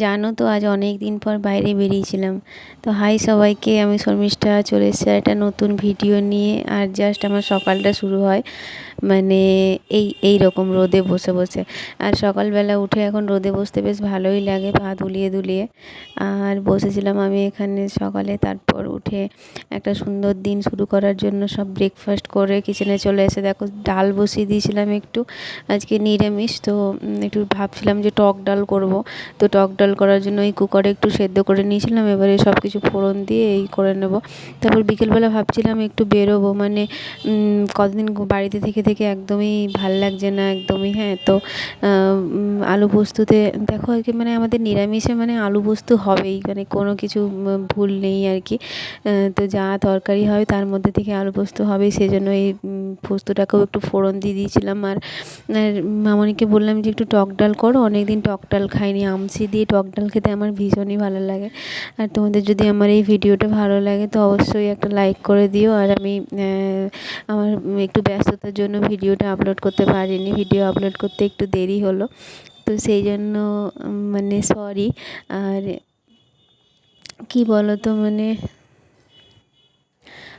জানো তো আজ অনেক দিন পর বাইরে বেরিয়েছিলাম। তো হাই সবাইকে, আমি শর্মিষ্ঠা চলে এসেছি আর একটা নতুন ভিডিও নিয়ে। আর জাস্ট আমার সকালটা শুরু হয় মানে এই রকম রোদে বসে বসে। আর সকালবেলা উঠে এখন রোদে বসতে বেশ ভালোই লাগে, পা দুলিয়ে দুলিয়ে। আর বসেছিলাম আমি এখানে সকালে, তারপর উঠে একটা সুন্দর দিন শুরু করার জন্য সব ব্রেকফাস্ট করে কিচেনে চলে এসে দেখো ডাল বসিয়ে দিয়েছিলাম একটু। আজকে নিরামিষ তো একটু ভাবছিলাম যে টক ডাল করব। তো টক ডাল করার জন্য ওই কুকারে একটু সেদ্ধ করে নিয়েছিলাম, এবারে সব কিছু ফোড়ন দিয়ে এই করে নেব। তারপর বিকেলবেলা ভাবছিলাম একটু বেরোবো, মানে কতদিন বাড়িতে থেকে থেকে একদমই ভাল লাগছে না একদমই। হ্যাঁ, তো আলু পোস্ততে দেখো আর কি, মানে আমাদের নিরামিষে মানে আলু পোস্ত হবেই, মানে কোনো কিছু ভুল নেই আর কি। তো যা তরকারি হয় তার মধ্যে থেকে আলু পোস্ত হবেই, সেজন্য এই পোস্তটাকেও একটু ফোড়ন দিয়ে দিয়েছিলাম। আর মামনিকে বললাম যে একটু টক ডাল করো, অনেক দিন টক ডাল খাইনি, আমসি দিয়ে টক ডাল খেতে আমার ভীষণই ভালো লাগে। আর তোমাদের যদি আমার এই ভিডিওটা ভালো লাগে তো অবশ্যই একটা লাইক করে দিও। আর আমি আমার একটু ব্যস্ততার জন্য ভিডিওটা আপলোড করতে পারিনি, ভিডিও আপলোড করতে একটু দেরি হলো, তো সেই জন্য মানে সরি। আর কি বলো তো, মানে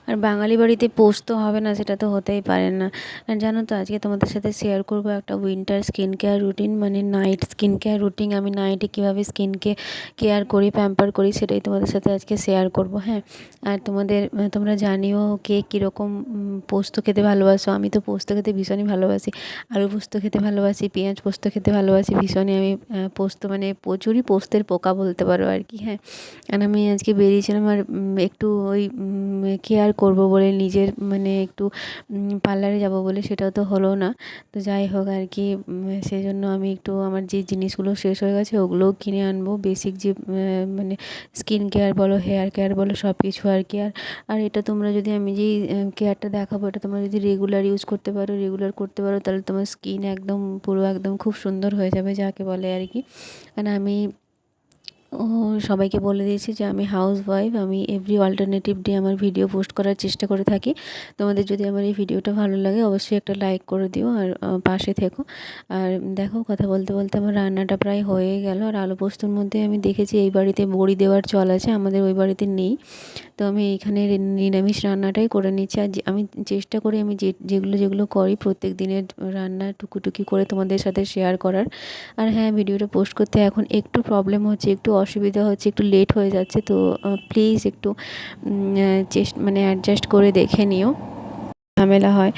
আর বাঙালি বাড়িতে পোস্ত হবে না সেটা তো হতেই পারে না। আর জানো তো আজকে তোমাদের সাথে শেয়ার করব একটা উইন্টার স্কিন কেয়ার রুটিন, মানে নাইট স্কিন কেয়ার রুটিন। আমি নাইটে কীভাবে স্কিনকে কেয়ার করি, প্যাম্পার করি, সেটাই তোমাদের সাথে আজকে শেয়ার করব। হ্যাঁ, আর তোমরা জানিও কে কীরকম পোস্ত খেতে ভালোবাসো। আমি তো পোস্ত খেতে ভীষণই ভালোবাসি, আলু পোস্ত খেতে ভালোবাসি, পেঁয়াজ পোস্ত খেতে ভালোবাসি ভীষণই আমি। পোস্ত মানে প্রচুরই পোস্তের পোকা বলতে পারো আর কি। হ্যাঁ, আর আমি আজকে বেরিয়েছিলাম আর একটু ওই কেয়ার করব বলে নিজের, মানে একটু পার্লারে যাব বলে, সেটাও তো হলো না। তো যাই হোক আর কি, সেজন্য আমি একটু আমার যে জিনিসগুলো শেষ হয়ে গেছে ওগুলোও কিনে আনবো, বেসিক যে মানে স্কিন কেয়ার বলো, হেয়ার কেয়ার বলো, সব কিছু আর কি। আর এটা তোমরা যদি, আমি যেই কেয়ারটা দেখাবো এটা তোমরা যদি রেগুলার ইউজ করতে পারো, রেগুলার করতে পারো, তাহলে তোমার স্কিন একদম পুরো একদম খুব সুন্দর হয়ে যাবে যাকে বলে আর কি। আর আমি সবাইকে বলে দিয়েছি যে আমি হাউসওয়াইফ, আমি এভরি অল্টারনেটিভ ডে আমার ভিডিও পোস্ট করার চেষ্টা করে থাকি। তোমাদের যদি আমার এই ভিডিওটা ভালো লাগে অবশ্যই একটা লাইক করে দিও আর পাশে থেকো। আর দেখো কথা বলতে বলতে আমার রান্নাটা প্রায় হয়ে গেল। আর আলু পোস্তর মধ্যে আমি দেখেছি এই বাড়িতে বড়ি দেওয়ার চল আছে, আমাদের ওই বাড়িতে নেই। তো আমি এইখানে নিরামিষ রান্নাটাই করে নিচ্ছি। আর আমি চেষ্টা করি আমি যেগুলো যেগুলো করি প্রত্যেক দিনের রান্না টুকি করে তোমাদের সাথে শেয়ার করার। আর হ্যাঁ, ভিডিওটা পোস্ট করতে এখন একটু প্রবলেম হচ্ছে, একটু অসুবিধা হচ্ছে, একটু লেট হয়ে যাচ্ছে, তো প্লিজ একটু মানে অ্যাডজাস্ট করে দেখে নিও, ঝামেলা হয়।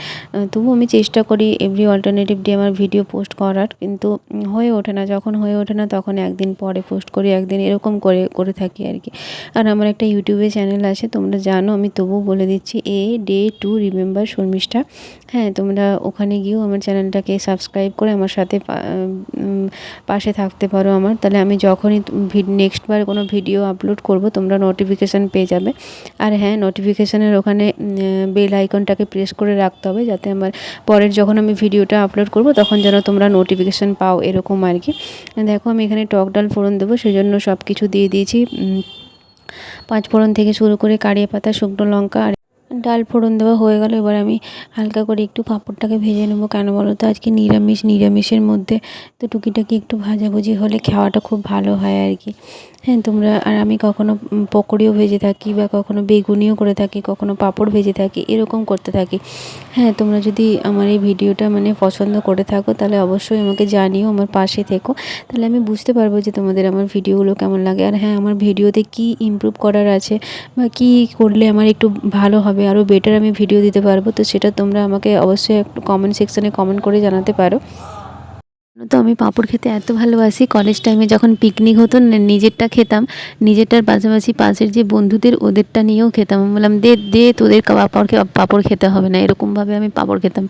তবুও আমি চেষ্টা করি এভরি অল্টারনেটিভ ডে আমার ভিডিও পোস্ট করার, কিন্তু হয়ে ওঠে না। যখন হয়ে ওঠে না তখন একদিন পরে পোস্ট করি, একদিন এরকম করে করে থাকি আর কি। আর আমার একটা ইউটিউবে চ্যানেল আছে, তোমরা জানো, আমি তবুও বলে দিচ্ছি, a day to remember Sharmishtha. হ্যাঁ, তোমরা ওখানে গিয়েও আমার চ্যানেলটাকে সাবস্ক্রাইব করে আমার সাথে পাশে থাকতে পারো আমার, তাহলে আমি যখনই নেক্সট বার কোনো ভিডিও আপলোড করব তোমরা নোটিফিকেশান পেয়ে যাবে। আর হ্যাঁ, নোটিফিকেশানের ওখানে বেল আইকনটাকে প্রেস করে রাখতে হবে, যাতে আমার পরের যখন আমি ভিডিওটা আপলোড করব তখন যেন তোমরা নোটিফিকেশান পাও, এরকম আর কি। দেখো আমি এখানে টক ডাল ফোড়ন দেবো, সেজন্য সব কিছু দিয়ে দিয়েছি। পাঁচ ফোড়ন থেকে শুরু করে কারিয়া পাতা, শুকনো লঙ্কা, আর ডাল ফোড়ন দেওয়া হয়ে গেল। এবার আমি হালকা করে একটু পাঁপড়টাকে ভেজে নেবো। কেন বলো তো, আজকে নিরামিষের মধ্যে তো টুকিটাকি একটু ভাজাভুজি হলে খাওয়াটা খুব ভালো হয় আর কি। হ্যাঁ, তোমরা, আর আমি কখনো পকোড়িও ভেজে থাকি, বা কখনো বেগুনিও করে থাকি, কখনো পাঁপড় ভেজে থাকি, এরকম করতে থাকি। হ্যাঁ, তোমরা যদি আমার এই ভিডিওটা মানে পছন্দ করে থাকো তাহলে অবশ্যই আমাকে জানিও, আমার পাশে থেকো, তাহলে আমি বুঝতে পারবো যে তোমাদের আমার ভিডিওগুলো কেমন লাগে। আর হ্যাঁ, আমার ভিডিওতে কী ইমপ্রুভ করার আছে বা কী করলে আমার একটু ভালো হবে, আরও বেটার আমি ভিডিও দিতে পারবো, তো সেটা তোমরা আমাকে অবশ্যই একটু কমেন্ট সেকশানে কমেন্ট করে জানাতে পারো। তো আমি পাঁপড় খেতে এত ভালোবাসি, কলেজ টাইমে যখন পিকনিক হতো না, নিজেরটা খেতাম, নিজেরটার পাশাপাশি পাশের যে বন্ধুদের ওদেরটা নিয়েও খেতাম। আমি বললাম দে দে, তোদের পাঁপড় খেতে হবে না, এরকমভাবে আমি পাঁপড় খেতাম।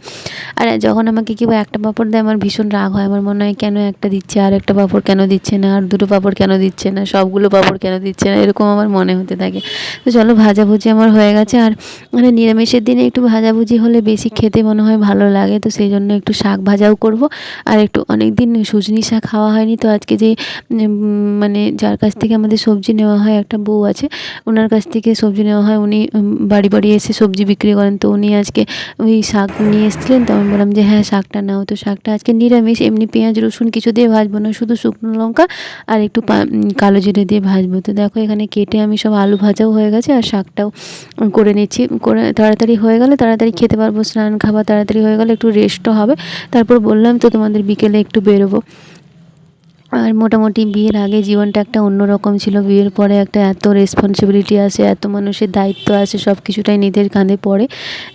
আর যখন আমাকে কেউ একটা পাঁপড় দেয় আমার ভীষণ রাগ হয়, আমার মনে হয় কেন একটা দিচ্ছে, আর একটা পাঁপড় কেন দিচ্ছে না, আর দুটো পাঁপড় কেন দিচ্ছে না, সবগুলো পাঁপড় কেন দিচ্ছে না, এরকম আমার মনে হতে থাকে। তো চলো, ভাজাভুজি আমার হয়ে গেছে। আর মানে নিরামিষের দিনে একটু ভাজাভুজি হলে বেশি খেতে মনে হয় ভালো লাগে, তো সেই জন্য একটু শাক ভাজাও করব, আর একটু অনেক দিন সজনে শাক খাওয়া হয়নি, তো আজকে যে মানে যার কাছ থেকে আমাদের সবজি নেওয়া হয়, একটা বউ আছে, ওনার কাছ থেকে সবজি নেওয়া হয়। উনি বাড়ি বাড়ি এসে সবজি বিক্রি করেন, তো উনি আজকে ওই শাক নিয়ে এসেছিলেন। তো আমি বললাম যে হ্যাঁ শাকটা নাও। তো শাকটা আজকে নিরামিষ, এমনি পেঁয়াজ রসুন কিছু দিয়ে ভাজবো না, শুধু শুকনো লঙ্কা আর একটু কালো জিরে দিয়ে ভাজবো। তো দেখো এখানে কেটে আমি সব আলু ভাজাও হয়ে গেছে আর শাকটাও করে নিচ্ছি। করে তাড়াতাড়ি হয়ে গেলে তাড়াতাড়ি খেতে পারবো, স্নান খাবার তাড়াতাড়ি হয়ে গেলে একটু রেস্টও হবে। তারপর বললাম তো তোমাদের বিকেলে একটু বেরোবো। আর মোটামুটি বিয়ের আগে জীবনটা একটা অন্যরকম ছিল, বিয়ের পরে একটা এত রেসপন্সিবিলিটি আসে, এত মানুষের দায়িত্ব আসে, সব কিছুটাই নিজের কাঁধে পড়ে।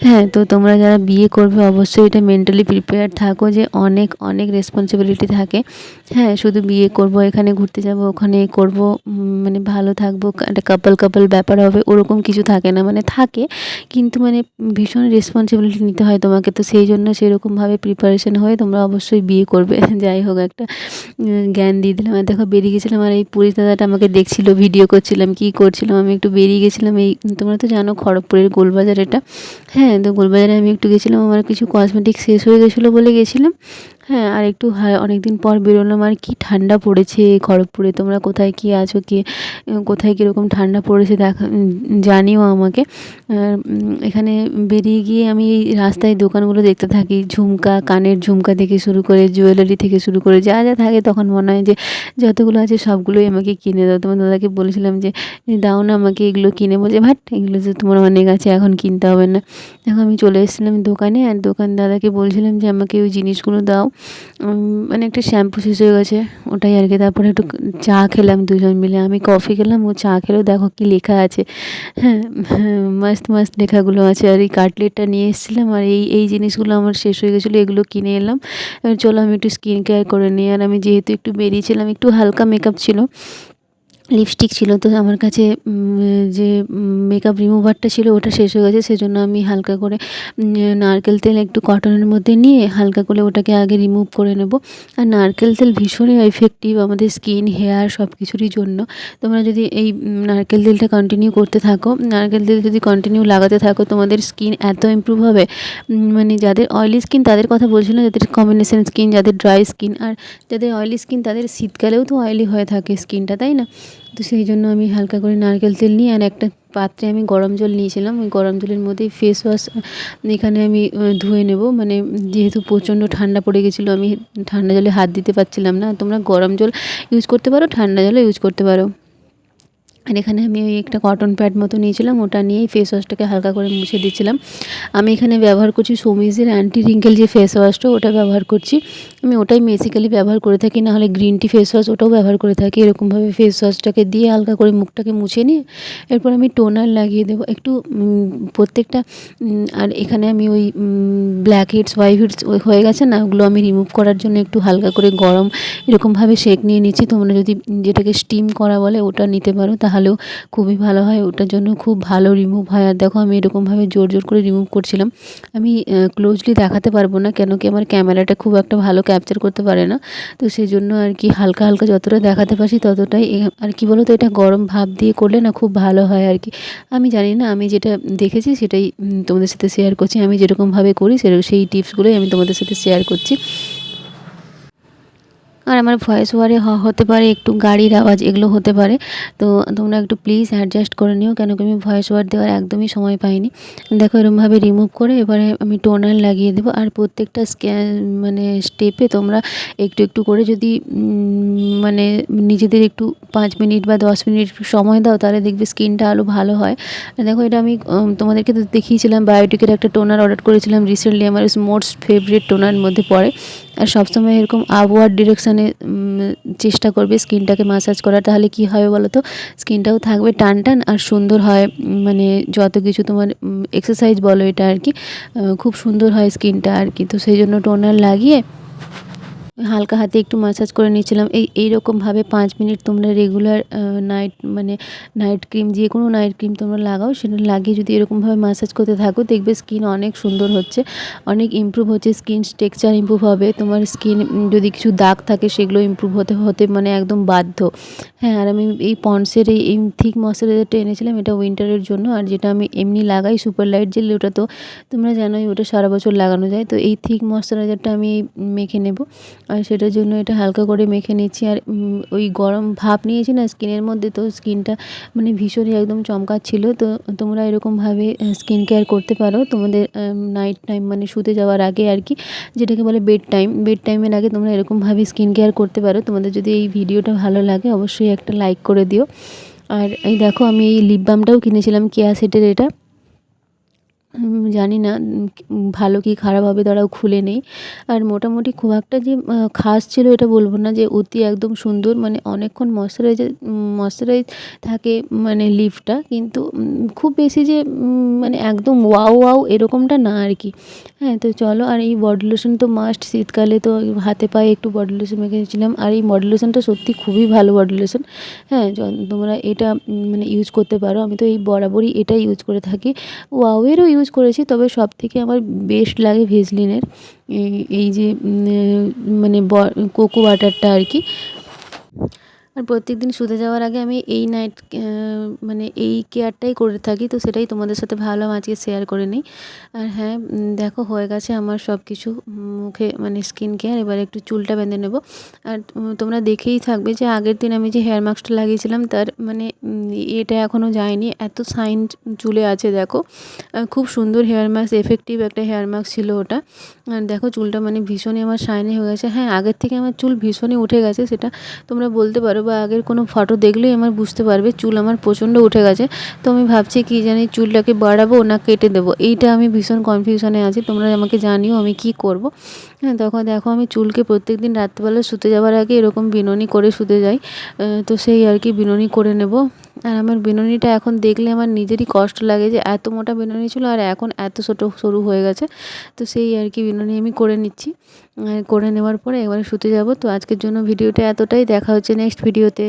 হ্যাঁ, তো তোমরা যারা বিয়ে করবে অবশ্যই এটা মেন্টালি প্রিপেয়ার থাকো যে অনেক অনেক রেসপন্সিবিলিটি থাকে। হ্যাঁ, শুধু বিয়ে করব, এখানে ঘুরতে যাব, ওখানে করব, মানে ভালো থাকবো, একটা কাপল কাপল ব্যাপার হবে, ওরকম কিছু থাকে না। মানে থাকে, কিন্তু মানে ভীষণ রেসপন্সিবিলিটি নিতে হয় তোমাকে। তো সেই জন্য সেরকমভাবে প্রিপারেশন হয়ে তোমরা অবশ্যই বিয়ে করবে। যাই হোক, একটা জ্ঞান দিয়ে দিলাম। আর দেখো বেরিয়ে গেছিলাম, আর এই পুলিশ দাদাটা আমাকে দেখছিল, ভিডিও করছিলাম, কী করছিলাম, আমি একটু বেরিয়ে গেছিলাম। এই তোমরা তো জানো খড়গপুরের গোলবাজার এটা। হ্যাঁ, তো গোলবাজারে আমি একটু গেছিলাম, আমার কিছু কসমেটিক শেষ হয়ে গেছিলো বলে গেছিলাম। হ্যাঁ, আর একটু অনেক দিন পর বেরোলাম। আর কি ঠান্ডা পড়েছে খড়গপুরে, তোমরা কোথায় কী আছো, কে কোথায় কীরকম ঠান্ডা পড়েছে দেখা জানিও আমাকে। আর এখানে বেরিয়ে গিয়ে আমি এই রাস্তায় দোকানগুলো দেখতে থাকি, ঝুমকা, কানের ঝুমকা থেকে শুরু করে জুয়েলারি থেকে শুরু করে যা যা থাকে, তখন মনে হয় যে যতগুলো আছে সবগুলোই আমাকে কিনে দাও। তোমার দাদাকে বলেছিলাম যে দাও না আমাকে এগুলো কিনে, বলছে ভাট এগুলো যে তোমার অনেক আছে, এখন কিনতে হবে না। এখন আমি চলে এসেছিলাম দোকানে, আর দোকান দাদাকে বলছিলাম যে আমাকে ওই জিনিসগুলো দাও। মানে একটা শ্যাম্পু শেষ হয়ে গেছে, ওটাই আর কি। তারপরে একটু চা খেলাম দুজন মিলে, আমি কফি খেলাম, ও চা খেলো। দেখো কি লেখা আছে, হ্যাঁ, মাস্ত মাস্ত লেখাগুলো আছে। আর এই কাটলেটটা নিয়ে এসেছিলাম, আর এই এই জিনিসগুলো আমার শেষ হয়ে গেছিলো, এগুলো কিনে এলাম। এবার চলো আমি একটু স্কিন কেয়ার করে নিই। আর আমি যেহেতু একটু বেরিয়েছিলাম, একটু হালকা মেকআপ ছিল, লিপস্টিক ছিল, তো আমার কাছে যে মেকআপ রিমুভারটা ছিল ওটা শেষ হয়ে গেছে। সেজন্য আমি হালকা করে নারকেল তেল একটু কটনের মধ্যে নিয়ে হালকা করে ওটাকে আগে রিমুভ করে নেব। আর নারকেল তেল ভীষণই এফেক্টিভ আমাদের স্কিন, হেয়ার সব কিছুরই জন্য। তোমরা যদি এই নারকেল তেলটা কন্টিনিউ করতে থাকো, নারকেল তেল যদি কন্টিনিউ লাগাতে থাকো, তোমাদের স্কিন এত ইমপ্রুভ হবে। মানে যাদের অয়েলি স্কিন তাদের কথা বলছি না, যাদের কম্বিনেশন স্কিন, যাদের ড্রাই স্কিন, আর যাদের অয়েলি স্কিন তাদের শীতকালেও তো অয়েলি হয়ে থাকে স্কিনটা, তাই না? তো সেই জন্য আমি হালকা করে নারকেল তেল নিয়ে, আর একটা পাত্রে আমি গরম জল নিয়েছিলাম, ওই গরম জলের মধ্যেই ফেস ওয়াশ এখানে আমি ধুয়ে নেব। মানে যেহেতু প্রচণ্ড ঠান্ডা পড়ে গেছিলো, আমি ঠান্ডা জলে হাত দিতে পারছিলাম না। তোমরা গরম জল ইউজ করতে পারো, ঠান্ডা জলও ইউজ করতে পারো। আর এখানে আমি ওই একটা কটন প্যাড মতো নিয়েছিলাম, ওটা নিয়েই ফেস ওয়াশটাকে হালকা করে মুছে দিচ্ছিলাম। আমি এখানে ব্যবহার করছি সমিজের অ্যান্টি রিঙ্কেল যে ফেস ওয়াশটা, ওটা ব্যবহার করছি। আমি ওটাই বেসিক্যালি ব্যবহার করে থাকি, নাহলে গ্রিন টি ফেস ওয়াশ ওটাও ব্যবহার করে থাকি। এরকমভাবে ফেস ওয়াশটাকে দিয়ে হালকা করে মুখটাকে মুছে নিয়ে এরপর আমি টোনার লাগিয়ে দেবো একটু প্রত্যেকটা। আর এখানে আমি ওই ব্ল্যাক হেডস, হোয়াইট হেডস হয়ে গেছে না, ওগুলো আমি রিমুভ করার জন্য একটু হালকা করে গরম এরকমভাবে সেঁক নিয়ে নিচ্ছি। তোমরা যদি যেটাকে স্টিম করা বলে ওটা নিতে পারো, তাহলেও খুবই ভালো হয়, ওটার জন্য খুব ভালো রিমুভ হয়। আর দেখো আমি এরকমভাবে জোর জোর করে রিমুভ করছিলাম। আমি ক্লোজলি দেখাতে পারবো না, কেন কি আমার ক্যামেরাটা খুব একটা ভালো ক্যাপচার করতে পারে না। তো সেই জন্য আর কি হালকা হালকা যতটা দেখাতে পারছি ততটাই। আর কি বলো তো, এটা গরম ভাপ দিয়ে করলে না খুব ভালো হয় আর কি। আমি জানি না, আমি যেটা দেখেছি সেটাই তোমাদের সাথে শেয়ার করছি। আমি যেরকমভাবে করি সেই টিপসগুলোই আমি তোমাদের সাথে শেয়ার করছি। আর আমার ভয়েস ওভারে হতে পারে একটু গাড়ির আওয়াজ, এগুলো হতে পারে। তো তোমরা একটু প্লিজ অ্যাডজাস্ট করে নিও, কেন কি আমি ভয়েস ওভার দেওয়ার একদমই সময় পাইনি। দেখো এরকমভাবে রিমুভ করে এবারে আমি টোনার লাগিয়ে দেবো। আর প্রত্যেকটা মানে স্টেপে তোমরা একটু একটু করে যদি মানে নিজেদের একটু 5 মিনিট বা 10 মিনিট সময় দাও, তাহলে দেখবে স্কিনটা আরও ভালো হয়। দেখো এটা আমি তোমাদেরকে তো দেখিয়েছিলাম, বায়োটিকের একটা টোনার অর্ডার করেছিলাম রিসেন্টলি, আমার মোস্ট ফেভারিট টোনার মধ্যে পড়ে। আর সবসময় এরকম আপওয়ার্ড ডিরেকশানে চেষ্টা করবে স্কিনটাকে ম্যাসাজ করার, তাহলে কি হবে বলো তো, স্কিনটাও থাকবে টান টান আর সুন্দর হয়। মানে যত কিছু তোমার এক্সারসাইজ বলো এটা আর কি, খুব সুন্দর হয় স্কিনটা আর কি। তো সেই জন্য টোনার লাগিয়ে হালকা হাতে একটু ম্যাসাজ করে নিয়েছিলাম। এইরকমভাবে 5 মিনিট তোমরা রেগুলার মানে নাইট ক্রিম, যে কোনো নাইট ক্রিম তোমরা লাগাও, সেটা লাগিয়ে যদি এরকমভাবে ম্যাসাজ করতে থাকো, দেখবে স্কিন অনেক সুন্দর হচ্ছে, অনেক ইমপ্রুভ হচ্ছে, স্কিন টেক্সচার ইমপ্রুভ হবে। তোমার স্কিন যদি কিছু দাগ থাকে সেগুলো ইমপ্রুভ হতে হতে মানে একদম বাধ্য। হ্যাঁ, আর আমি এই পন্ডসের এই থিক ময়শ্চারাইজারটা এনেছিলাম, এটা উইন্টারের জন্য। আর যেটা আমি এমনি লাগাই সুপার লাইট জেল, ওটা তো তোমরা জানোই ওটা সারা বছর লাগানো যায়। তো এই থিক ময়শ্চারাইজারটা আমি মেখে নেব। আর সেটার জন্য এটা হালকা করে মেখে নিচ্ছি। আর ওই গরম ভাপ নিয়েছি না স্কিনের মধ্যে, তো স্কিনটা মানে ভীষণই একদম চমকাচ্ছিল। তো তোমরা এরকমভাবে স্কিন কেয়ার করতে পারো তোমাদের নাইট টাইম মানে শুতে যাওয়ার আগে আর কি, যেটাকে বলে বেড টাইমের আগে তোমরা এরকমভাবে স্কিন কেয়ার করতে পারো। তোমাদের যদি এই ভিডিওটা ভালো লাগে অবশ্যই একটা লাইক করে দিও। আর এই দেখো আমি এই লিপ বামটাও কিনেছিলাম কেয়া সেটের, এটা জানি না ভালো কি খারাপ হবে, দাঁড়াও খুলে নেই। আর মোটামুটি খুব একটা যে খাস ছিল এটা বলবো না, যে অতি একদম সুন্দর মানে অনেকক্ষণ ময়শ্চারাইজ থাকে মানে লিপটা, কিন্তু খুব বেশি যে মানে একদম ওয়াও ওয়াও এরকমটা না আর কি। হ্যাঁ, তো চলো। আর এই বডি লোশন তো মাস্ট, শীতকালে তো হাতে পায়ে একটু বডি লোশন মেখেছিলাম। আর এই বডি লোশনটা সত্যি খুবই ভালো বডি লোশন। হ্যাঁ, তোমরা এটা মানে ইউজ করতে পারো। আমি তো এই বরাবরই এটাই ইউজ করে থাকি। ওয়াওয়েরও ইউজ করেছি, তবে সবথেকে আমার বেস্ট লাগে ভেসলিনের এই যে মানে কোকো বাটারটা আর কি। আর প্রত্যেকদিন শুতে যাওয়ার আগে আমি এই নাইট মানে এই কেয়ারটাই করে থাকি, তো সেটাই তোমাদের সাথে ভাবলাম আজকে শেয়ার করে নিই। আর হ্যাঁ, দেখো হয়ে গেছে আমার সব কিছু মুখে মানে স্কিন কেয়ার। এবার একটু চুলটা বেঁধে নেব। আর তোমরা দেখেই থাকবে যে আগের দিন আমি যে হেয়ার মাস্কটা লাগিয়েছিলাম তার মানে এটা এখনও যায়নি, এত শাইন চুলে আছে দেখো। খুব সুন্দর হেয়ার মাস্ক, এফেক্টিভ একটা হেয়ার মাস্ক ছিল ওটা। আর দেখো চুলটা মানে ভীষণই আমার শাইনি হয়ে গেছে। হ্যাঁ, আগের থেকে আমার চুল ভীষণই উঠে গেছে, সেটা তোমরা বলতে পারো, বা আগের কোনো ফটো দেখলেই আমার বুঝতে পারবে চুল আমার প্রচণ্ড উঠে গেছে। তো আমি ভাবছি কি জানি চুলটাকে বাড়াবো না কেটে দেবো, এইটা আমি ভীষণ কনফিউশনে আছি। তোমরা আমাকে জানিও আমি কি করব। হ্যাঁ, তখন দেখো আমি চুলকে প্রত্যেকদিন রাত্রিবেলা শুতে যাওয়ার আগে এরকম বিনুনি করে শুতে যাই। তো সেই আর কি বিনুনি করে নেব। আর আমার বিনুনিটা এখন দেখলে আমার নিজেরই কষ্ট লাগে যে এত মোটা বিনুনি ছিল আর এখন এত ছোটো সরু হয়ে গেছে। তো সেই আর কি বিনুনি আমি করে নিচ্ছি। করে নেওয়ার পরে এবারে শুতে যাব। তো আজকের জন্য ভিডিওটা এতটাই, দেখা হচ্ছে নেক্সট ভিডিওতে।